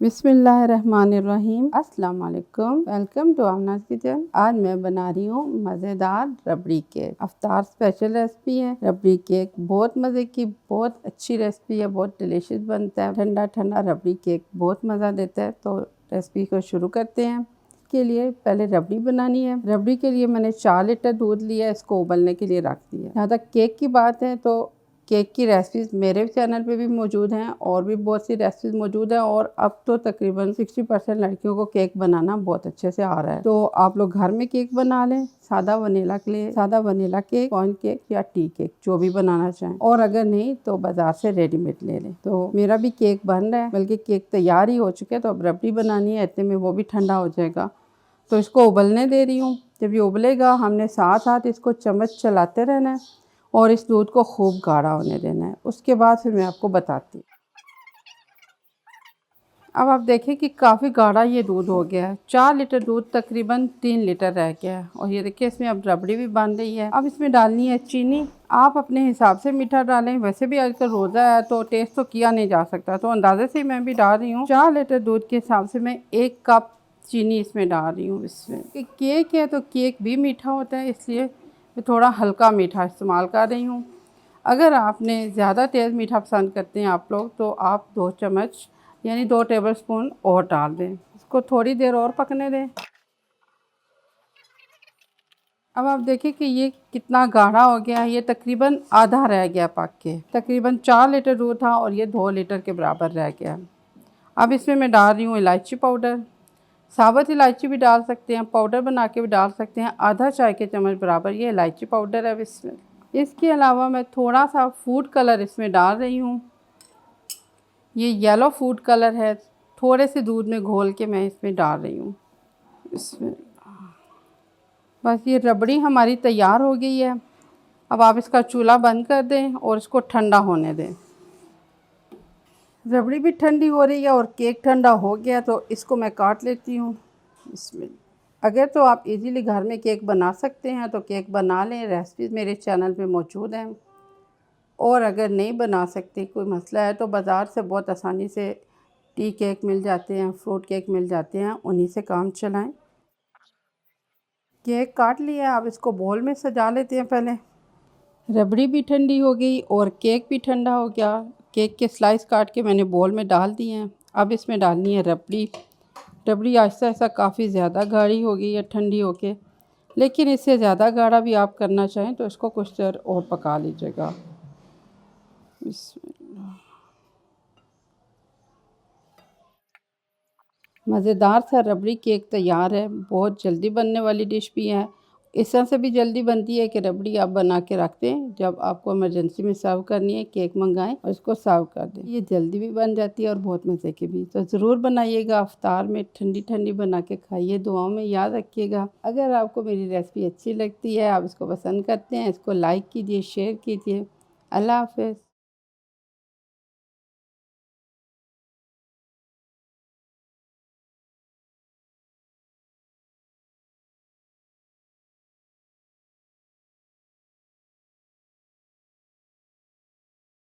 बिस्मिल्लाहिर्रहमानिर्रहीम। अस्सलाम वालेकुम। Welcome to Aamna's kitchen. आज मैं बना रही हूँ मज़ेदार रबड़ी केक। अफ्तार स्पेशल रेसिपी है। रबड़ी केक बहुत मज़े की, बहुत अच्छी रेसिपी है, बहुत डिलीशियस बनता है। ठंडा ठंडा रबड़ी केक बहुत मज़ा देता है। तो रेसिपी को शुरू करते हैं। के लिए पहले रबड़ी बनानी है। रबड़ी के लिए मैंने 4 लीटर दूध लिया, इसको उबलने के लिए रख दिया। जहाँ तक केक की बात है तो केक की रेसिपीज मेरे चैनल पे भी मौजूद हैं और भी बहुत सी रेसिपीज मौजूद हैं और अब तो तकरीबन 60% लड़कियों को केक बनाना बहुत अच्छे से आ रहा है। तो आप लोग घर में केक बना लें। सादा वनीला केक, कॉर्न केक या टी केक जो भी बनाना चाहें, और अगर नहीं तो बाजार से रेडीमेड ले लें। तो मेरा भी केक बन रहा है, बल्कि केक तैयार ही हो चुके हैं। तो अब रबड़ी बनानी है, इतने में वो भी ठंडा हो जाएगा। तो इसको उबलने दे रही हूँ। जब ये उबलेगा हमने साथ साथ इसको चम्मच चलाते रहना है और इस दूध को खूब गाढ़ा होने देना है। उसके बाद फिर मैं आपको बताती हूँ। अब आप देखें कि काफ़ी गाढ़ा ये दूध हो गया है। 4 लीटर दूध तकरीबन 3 लीटर रह गया है। और ये देखिए इसमें अब रबड़ी भी बन रही है। अब इसमें डालनी है चीनी। आप अपने हिसाब से मीठा डालें। वैसे भी आजकल रोज़ा है तो टेस्ट तो किया नहीं जा सकता, तो अंदाजे से मैं भी डाल रही हूँ। 4 लीटर दूध के हिसाब से मैं 1 कप चीनी इसमें डाल रही हूँ। इसमें केक है तो केक भी मीठा होता है, इसलिए मैं थोड़ा हल्का मीठा इस्तेमाल कर रही हूँ। अगर आपने ज़्यादा तेज़ मीठा पसंद करते हैं आप लोग, तो आप 2 चम्मच यानी 2 टेबलस्पून और डाल दें। इसको थोड़ी देर और पकने दें। अब आप देखिए कि ये कितना गाढ़ा हो गया है। ये तकरीबन आधा रह गया पक के। तकरीबन 4 लीटर दूध था और ये 2 लीटर के बराबर रह गया। अब इसमें मैं डाल रही हूँ इलायची पाउडर। साबुत इलायची भी डाल सकते हैं, पाउडर बना के भी डाल सकते हैं। आधा चाय के चम्मच बराबर ये इलायची पाउडर है इसमें। इसके अलावा मैं थोड़ा सा फूड कलर इसमें डाल रही हूँ। ये येलो फूड कलर है, थोड़े से दूध में घोल के मैं इसमें डाल रही हूँ। इसमें बस ये रबड़ी हमारी तैयार हो गई है। अब आप इसका चूल्हा बंद कर दें और इसको ठंडा होने दें। रबड़ी भी ठंडी हो रही है और केक ठंडा हो गया, तो इसको मैं काट लेती हूँ। इसमें अगर तो आप इजीली घर में केक बना सकते हैं तो केक बना लें। रेसिपीज़ मेरे चैनल पे मौजूद हैं। और अगर नहीं बना सकते, कोई मसला है, तो बाज़ार से बहुत आसानी से टी केक मिल जाते हैं, फ्रूट केक मिल जाते हैं, उन्हीं से काम चलाएं। केक काट लिया, अब इसको बोल में सजा लेते हैं। पहले रबड़ी भी ठंडी हो गई और केक भी ठंडा हो गया। केक के स्लाइस काट के मैंने बोल में डाल दिए हैं। अब इसमें डालनी है रबड़ी। रबड़ी आहिस्ता आहिस्ता काफ़ी ज़्यादा गाढ़ी हो गई है ठंडी होके, लेकिन इससे ज़्यादा गाढ़ा भी आप करना चाहें तो इसको कुछ देर और पका लीजिएगा। मज़ेदार सा रबड़ी केक तैयार है। बहुत जल्दी बनने वाली डिश भी है। इस तरह से भी जल्दी बनती है कि रबड़ी आप बना के रख दें, जब आपको इमरजेंसी में सर्व करनी है केक मंगाएं और इसको सर्व कर दें। ये जल्दी भी बन जाती है और बहुत मज़े की भी। तो ज़रूर बनाइएगा, अफ्तार में ठंडी ठंडी बना के खाइए। दुआओं में याद रखिएगा। अगर आपको मेरी रेसिपी अच्छी लगती है, आप इसको पसंद करते हैं, इसको लाइक कीजिए, शेयर कीजिए। अल्लाह हाफ़िज़।